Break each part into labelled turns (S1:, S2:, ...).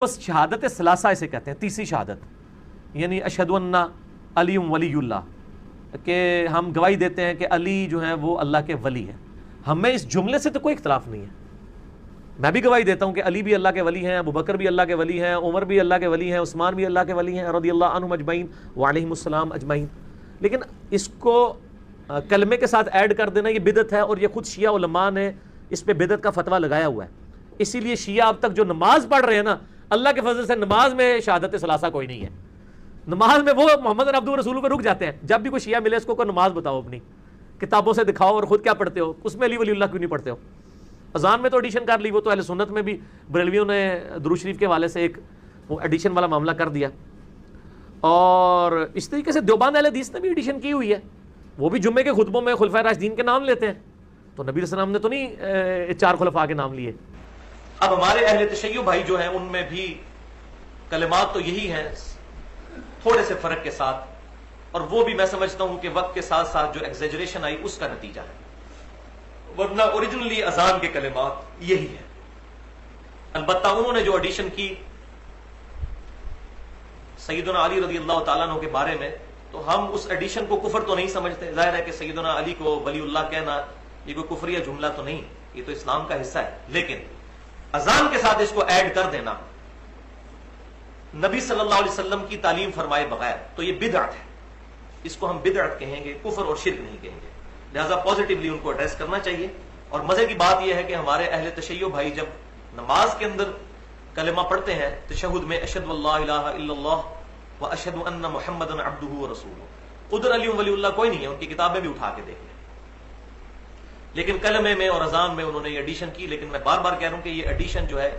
S1: بس شہادت ثلاثہ اسے کہتے ہیں، تیسری شہادت، یعنی اشہد ان علی ولی اللہ، کہ ہم گواہی دیتے ہیں کہ علی جو ہیں وہ اللہ کے ولی ہیں۔ ہمیں اس جملے سے تو کوئی اختلاف نہیں ہے، میں بھی گواہی دیتا ہوں کہ علی بھی اللہ کے ولی ہیں، ابو بکر بھی اللہ کے ولی ہیں، عمر بھی اللہ کے ولی ہیں، عثمان بھی اللہ کے ولی ہیں رضی اللہ عنہم اجمعین وعلیہم السلام اجمعین۔ لیکن اس کو کلمے کے ساتھ ایڈ کر دینا یہ بدعت ہے، اور یہ خود شیعہ علماء نے اس پہ بدعت کا فتویٰ لگایا ہوا ہے۔ اسی لیے شیعہ اب تک جو نماز پڑھ رہے ہیں نا، اللہ کے فضل سے نماز میں شہادت ثلاثہ کوئی نہیں ہے۔ نماز میں وہ محمد عبدہ رسول پہ رک جاتے ہیں۔ جب بھی کوئی شیعہ ملے اس کو کوئی نماز بتاؤ، اپنی کتابوں سے دکھاؤ، اور خود کیا پڑھتے ہو، اس میں علی ولی اللہ کیوں نہیں پڑھتے ہو؟ اذان میں تو ایڈیشن کر لی، وہ تو اہل سنت میں بھی بریلویوں نے درود شریف کے حوالے سے ایک وہ ایڈیشن والا معاملہ کر دیا، اور اس طریقے سے دیوبند اہل حدیث نے بھی ایڈیشن کی ہوئی ہے، وہ بھی جمعے کے خطبوں میں خلفائے راشدین کے نام لیتے ہیں۔ تو نبی علیہ السلام نے تو نہیں چار خلفاء کے نام لیے۔ اب ہمارے اہل تشیع بھائی جو ہیں ان میں بھی کلمات تو یہی ہیں، تھوڑے سے فرق کے ساتھ، اور وہ بھی میں سمجھتا ہوں کہ وقت کے ساتھ ساتھ جو ایگزیجریشن آئی اس کا نتیجہ ہے، ورنہ اوریجنلی اذان کے کلمات یہی ہیں۔ البتہ انہوں نے جو ایڈیشن کی سیدنا علی رضی اللہ تعالیٰ عنہ کے بارے میں، تو ہم اس ایڈیشن کو کفر تو نہیں سمجھتے۔ ظاہر ہے کہ سیدنا علی کو ولی اللہ کہنا یہ کوئی کفریہ جملہ تو نہیں، یہ تو اسلام کا حصہ ہے، لیکن اذان کے ساتھ اس کو ایڈ کر دینا نبی صلی اللہ علیہ وسلم کی تعلیم فرمائے بغیر تو یہ بدعت ہے، اس کو ہم بدعت کہیں گے، کفر اور شرک نہیں کہیں گے۔ لہذا پازیٹیولی ان کو ایڈریس کرنا چاہیے۔ اور مزے کی بات یہ ہے کہ ہمارے اہل تشیع بھائی جب نماز کے اندر کلمہ پڑھتے ہیں تشہد میں، اشہد اللہ الہ الا اللہ و اشہد ان محمدا عبدہ ورسولہ، ادھر علی ولی اللہ کوئی نہیں ہے، ان کی کتابیں بھی اٹھا کے دیکھ لیں، لیکن کلمے میں اور اذان میں انہوں نے یہ ایڈیشن کی۔ لیکن میں بار بار کہہ رہا ہوں کہ یہ ایڈیشن جو ہے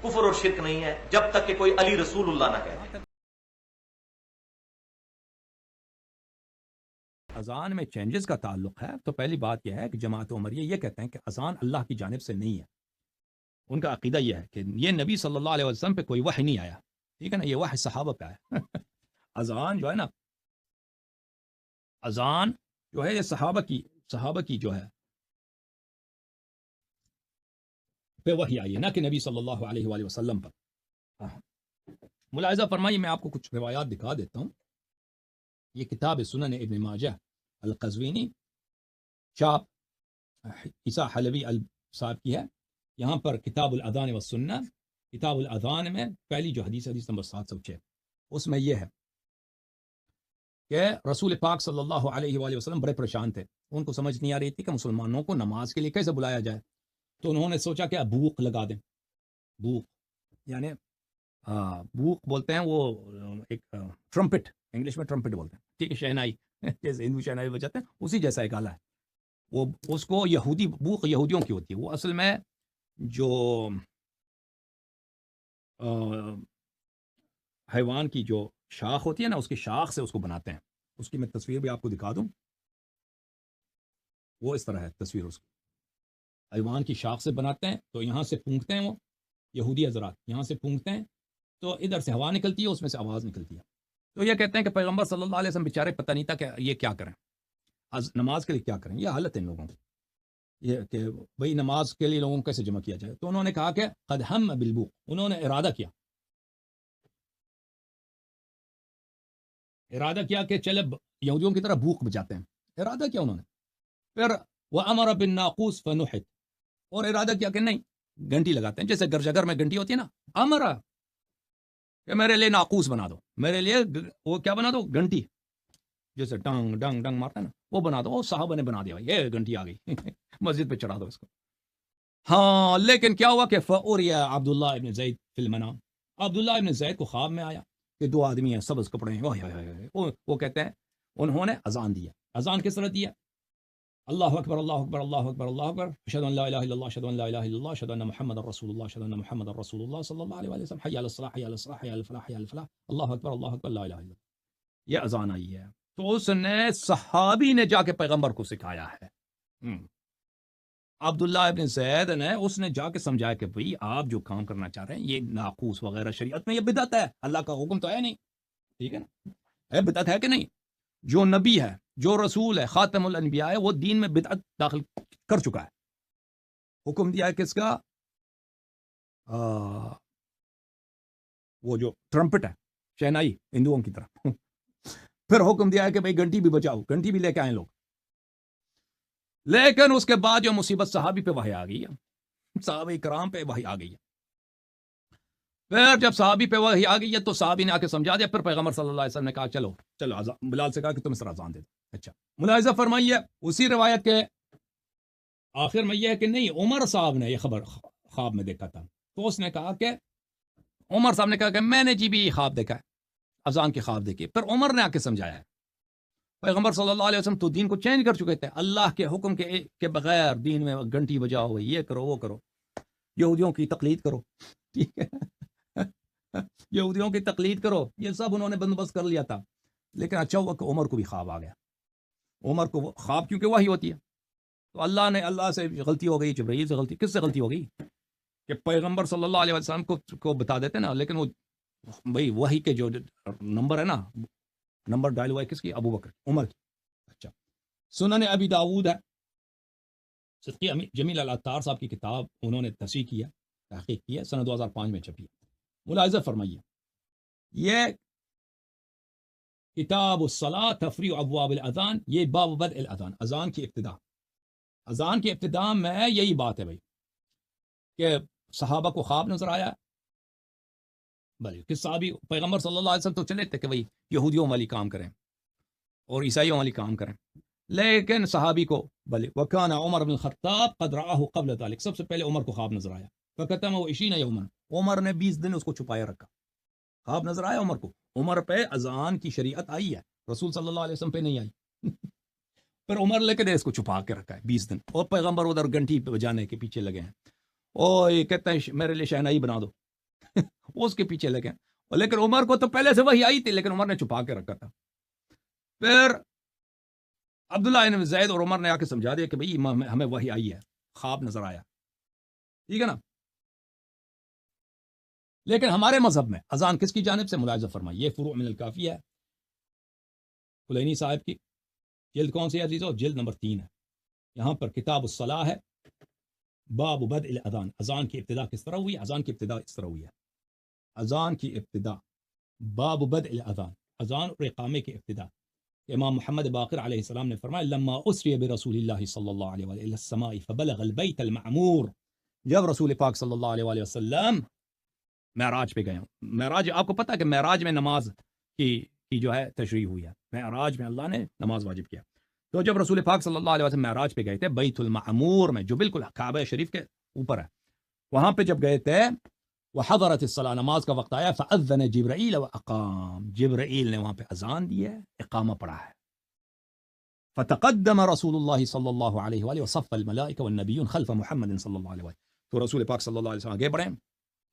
S1: کفر اور شرک نہیں ہے، جب تک کہ کوئی علی رسول اللہ نہ کہے۔
S2: اذان میں چینجز کا تعلق ہے تو پہلی بات یہ ہے کہ جماعت عمریہ یہ کہتے ہیں کہ اذان اللہ کی جانب سے نہیں ہے۔ ان کا عقیدہ یہ ہے کہ یہ نبی صلی اللہ علیہ وسلم پہ کوئی وحی نہیں آیا، ٹھیک ہے نا، یہ وحی صحابہ پہ آیا۔ اذان جو ہے نا، اذان جو ہے یہ صحابہ کی جو ہے پہ وحی آئی ہے، نہ کہ نبی صلی اللہ علیہ وآلہ وسلم پر۔ ملاحظہ فرمائیے، میں آپ کو کچھ روایات دکھا دیتا ہوں۔ یہ کتاب سنن ابن ماجہ القزوینی چاپ عیسیٰ حلوی صاحب کی ہے۔ یہاں پر کتاب الاذان والسنہ، کتاب الاذان میں پہلی جو حدیث نمبر 706، اس میں یہ ہے کہ رسول پاک صلی اللہ علیہ وآلہ وسلم بڑے پریشان تھے، ان کو سمجھ نہیں آ رہی تھی کہ مسلمانوں کو نماز کے لیے کیسے بلایا جائے، تو انہوں نے سوچا کہ بوق لگا دیں۔ بوق یعنی بوق بولتے ہیں، وہ ایک ٹرمپٹ، انگلش میں ٹرمپٹ بولتے ہیں، ٹھیک ہے، شہنائی، جیسے ہندو شہنائی بجاتے ہیں اسی جیسا ایک آلہ ہے وہ، اس کو یہودی بوق یہودیوں کی ہوتی ہے، وہ اصل میں جو حیوان کی جو شاخ ہوتی ہے نا، اس کی شاخ سے اس کو بناتے ہیں۔ اس کی میں تصویر بھی آپ کو دکھا دوں، وہ اس طرح ہے تصویر، اس کی حیوان کی شاخ سے بناتے ہیں، تو یہاں سے پھونکتے ہیں، وہ یہودی حضرات یہاں سے پھونکتے ہیں تو ادھر سے ہوا نکلتی ہے، اس میں سے آواز نکلتی ہے۔ تو یہ کہتے ہیں کہ پیغمبر صلی اللہ علیہ وسلم بیچارے پتہ نہیں تھا کہ یہ کیا کریں، نماز کے لیے کیا کریں، یہ حالت ہے ان لوگوں کی، یہ کہ بھئی نماز کے لیے لوگوں کو کیسے جمع کیا جائے۔ تو انہوں نے کہا کہ قد ہم بالبوق، انہوں نے ارادہ کیا کہ چلے یہودیوں کی طرح بوق بجاتے ہیں، ارادہ کیا انہوں نے۔ پھر وَأَمَرَ بِالنَّاقُوسِ فَنُحِتْ، اور ارادہ کیا کہ نہیں گھنٹی لگاتے ہیں، جیسے گرجا گھر میں گھنٹی ہوتی ہے نا، امرا کہ میرے لیے ناقوس بنا دو، میرے لیے وہ کیا بنا دو، گھنٹی، جیسے ڈنگ ڈنگ ڈنگ مارتا ہے نا، وہ بنا دو۔ وہ صحابہ نے بنا دیا، یہ گھنٹی آ گئی، مسجد پہ چڑھا دو اس کو۔ ہاں لیکن کیا ہوا کہ فَأُرِيَ عبداللہ ابن زید فی المنام، عبداللہ ابن زید کو خواب میں آیا کہ دو آدمی ہیں، سبز کپڑے ہیں، وہ کہتے ہیں انہوں نے اذان دیا۔ اذان کس طرح دیا؟ اللہ اکبر اللہ اکبر اللہ اکبر اللہ اکبر، اشہد ان لا الہ الا اللہ اشہد ان لا الہ الا اللہ اشہد ان محمد رسول اللہ اشہد ان محمد رسول اللہ صلی اللہ علیہ وسلم، حی علی الصلاۃ حی علی الصلاۃ حی علی الفلاح حی علی الفلاح، اللہ اکبر لا الہ الا اللہ۔ یہ اذان آئی ہے، تو اس نے صحابی نے جا کے پیغمبر کو سکھایا ہے، عبداللہ ابن زید نے، اس نے جا کے سمجھایا کہ بھئی آپ جو کام کرنا چاہ رہے ہیں یہ ناقوس وغیرہ شریعت میں یہ بدعت ہے، اللہ کا حکم تو ہے نہیں، ٹھیک ہے نا، ہے بدعت ہے کہ نہیں؟ جو نبی ہے، جو رسول ہے، خاتم الانبیاء ہے، وہ دین میں بدعت داخل کر چکا ہے۔ حکم دیا ہے کس کا؟ وہ جو ٹرمپٹ ہے شہنائی ہندوؤں کی طرح پھر حکم دیا ہے کہ بھئی گھنٹی بھی بچاؤ, گھنٹی بھی لے کے آئیں لوگ. لیکن اس کے بعد جو مصیبت صحابی پہ وحی آ گئی ہے, صحابہ کرام پہ وحی آ گئی ہے. پھر جب صحابی پہ وحی آ گئی ہے تو صحابی نے آ کے سمجھا دیا. پھر پیغمبر صلی اللہ علیہ وسلم نے کہا چلو بلال سے کہا کہ تم اس طرح اذان دے دو. اچھا, ملاحظہ فرمائیے اسی روایت کے آخر میں یہ ہے کہ نہیں, عمر صاحب نے یہ خبر خواب میں دیکھا تھا, تو اس نے کہا کہ عمر صاحب نے کہا کہ میں نے جی بھی یہ خواب دیکھا ہے, اذان کی خواب دیکھی. پھر عمر نے آ کے سمجھایا ہے. پیغمبر صلی اللہ علیہ وسلم تو دین کو چینج کر چکے تھے, اللہ کے حکم کے بغیر دین میں گھنٹی بجاؤ, یہ کرو وہ کرو, یہودیوں کی تقلید کرو, ٹھیک ہے یہودیوں کی تقلید کرو, یہ سب انہوں نے بندوبست کر لیا تھا. لیکن اچھا ہوا کہ عمر کو بھی خواب آ گیا. عمر کو خواب کیونکہ وہی ہوتی ہے, تو اللہ سے غلطی ہو گئی, جبرائیل سے غلطی, کس سے غلطی ہو گئی کہ پیغمبر صلی اللہ علیہ وسلم کو بتا دیتے نا, لیکن وہ بھائی وہی کے جو نمبر ہے نا, نمبر ڈائل ہوا ہے کس کی, ابو بکر, عمر کی. اچھا, سنن ابی داؤد ہے, صدقی جمیل العطار صاحب کی کتاب انہوں نے تصحیح کیا, تحقیق کیا, سنہ 2005 میں چھپی ہے. ملاحظہ فرمائیے, یہ کتاب الصلاۃ تفریع ابواب الاذان, یہ باب بدء الاذان, اذان کی ابتدا. اذان کی ابتدا میں یہی بات ہے بھائی کہ صحابہ کو خواب نظر آیا. بھلے کس صحابی, پیغمبر صلی اللہ علیہ وسلم تو چلے تھے کہ بھائی یہودیوں والی کام کریں اور عیسائیوں والی کام کریں, لیکن صحابی کو بھلے وکان عمر بن الخطاب قد رآہ قبل ذلك, سب سے پہلے عمر کو خواب نظر آیا. فکتمہ 20 یوما, عمر نے 20 دن اس کو چھپائے رکھا. خواب نظر آیا عمر کو, عمر پہ اذان کی شریعت آئی ہے, رسول صلی اللہ علیہ وسلم پہ نہیں آئی پھر عمر لے کے اس کو چھپا کے رکھا ہے 20 دن, اور پیغمبر ادھر گھنٹی بجانے کے پیچھے لگے ہیں, اور یہ کہتے ہیں میرے لیے شہنائی بنا دو اس کے پیچھے لگے. لیکن عمر کو تو پہلے سے وہی آئی تھی, لیکن عمر نے چھپا کے رکھا تھا. پھر عبداللہ بن زید اور عمر نے آ کے سمجھا دیا کہ بھئی ہمیں وہی آئی ہے, خواب نظر آیا, ٹھیک ہے نا. لیکن ہمارے مذہب میں اذان کس کی جانب سے, ملاحظہ فرمائیے, یہ فروع من الکافی ہے, کلینی صاحب کی جلد کون سی ہے عزیزو, جلد نمبر 3 ہے. یہاں پر کتاب الصلاح ہے, باب بدء الاذان, اذان کی ابتدا کس طرح ہوئی, اذان کی ابتدا اس طرح ہوئی ہے. اذان کی ابتدا, باب بدء الاذان, اذان اور اقامے کی ابتدا. امام محمد باقر علیہ السلام نے فرمایا لما اسری برسول اللہ صلی اللہ علیہ وآلہ السماء فبلغ البیت المعمور, جب رسول پاک صلی اللہ علیہ وآلہ وسلم معراج پہ گئے ہوں. معراج آپ کو پتہ ہے کہ معراج میں نماز کی جو ہے تشریح ہوئی ہے, معراج میں اللہ نے نماز واجب کیا. تو جب رسول پاک صلی اللہ علیہ وسلم معراج پہ گئے تھے بیت المعمور میں, جو بالکل کعبہ شریف کے اوپر ہے, وہاں پہ جب گئے تھے, وحضرت الصلاۃ, نماز کا وقت آیا, فاذن جبرائیل واقام, جبرائیل نے وہاں پہ اذان دی ہے, اقامہ پڑھا ہے. فتقدم رسول اللہ صلی اللہ علیہ وآلہ وصف الملائکہ والنبیون خلف محمد صلی اللہ علیہ وآلہ, تو رسول پاک صلی اللہ علیہ وسلم آگے بڑھے,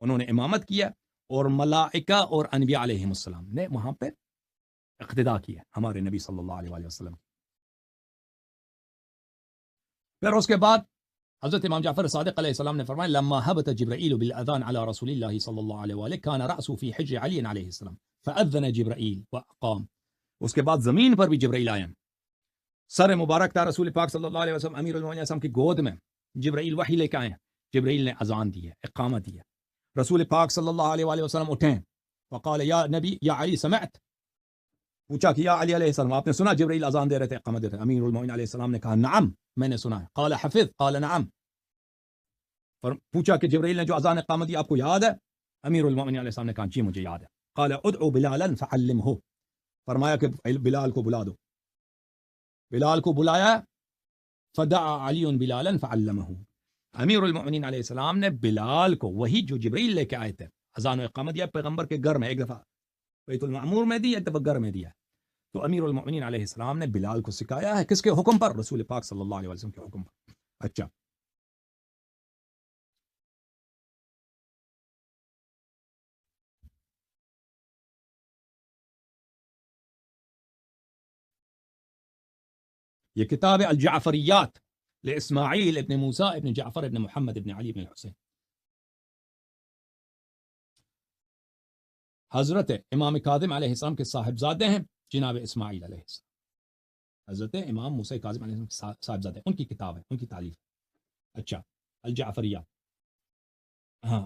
S2: انہوں نے امامت کیا, اور ملائکہ اور انبیاء علیہم السلام نے وہاں پہ اقتداء کیا ہمارے نبی صلی اللہ علیہ وآلہ وسلم. پھر اس کے بعد حضرت امام جعفر صادق علیہ السلام نے فرمایا لما هبط جبرائیل بالاذان على رسول الله صلی اللہ علیہ وآلہ كان رأسه في حجر علی علیہ السلام فاذن جبرائیل واقام. اس کے بعد زمین پر بھی جبرائیل آئے, سر مبارک تھا رسول پاک صلی اللہ علیہ وسلم امیر المؤمنین وسلم کی گود میں, جبرائیل وحی لے کے آئے, جبرائیل نے اذان دی ہے, اقامت دی ہے. رسول پاک صلی اللہ علیہ وآلہ وسلم اٹھیں, وقال یا نبی یا علی سمعت, پوچھا کہ یا علی علیہ السلام آپ نے سنا جبرائیل اذان دے رہے تھے, اقامت دے رہے تھے؟ امیر المؤمنین علیہ السلام نے کہا نعم میں نے سنا ہے. قال حفظ, قال نعم. پوچھا کہ جبرائیل نے جو اذان اقامت دی آپ کو یاد ہے؟ امیر المؤمنین علیہ السلام نے کہا جی مجھے یاد ہے. قال ادعو بلالا فعلمه, فرمایا کہ بلال کو بلا دو. بلال کو بلایا, فدعا علی بلالا فعلمه, امیر المؤمنین علیہ السلام نے بلال کو وہی جو جبرائیل لے کے آئے تھے اذان و اقامت دیا پیغمبر کے گھر میں, ایک دفعہ بیت المعمور میں دی, ایک دفعہ گھر میں دیا. تو امیر المؤمنین علیہ السلام نے بلال کو سکھایا ہے, کس کے حکم پر؟ رسول پاک صلی اللہ علیہ وسلم کے حکم پر. اچھا, یہ کتاب الجعفریات لاسماعیل ابن موسیٰ ابن جعفر ابن محمد ابن علی ابن الحسین. حضرت امام کاظم علیہ السلام کے صاحبزادے ہیں جناب اسماعیل علیہ السلام, حضرت امام موسیٰ کاظم علیہ السلام کے صاحبزادے, ان کی کتاب ہے, ان کی تعلیف. اچھا, الجعفریات, ہاں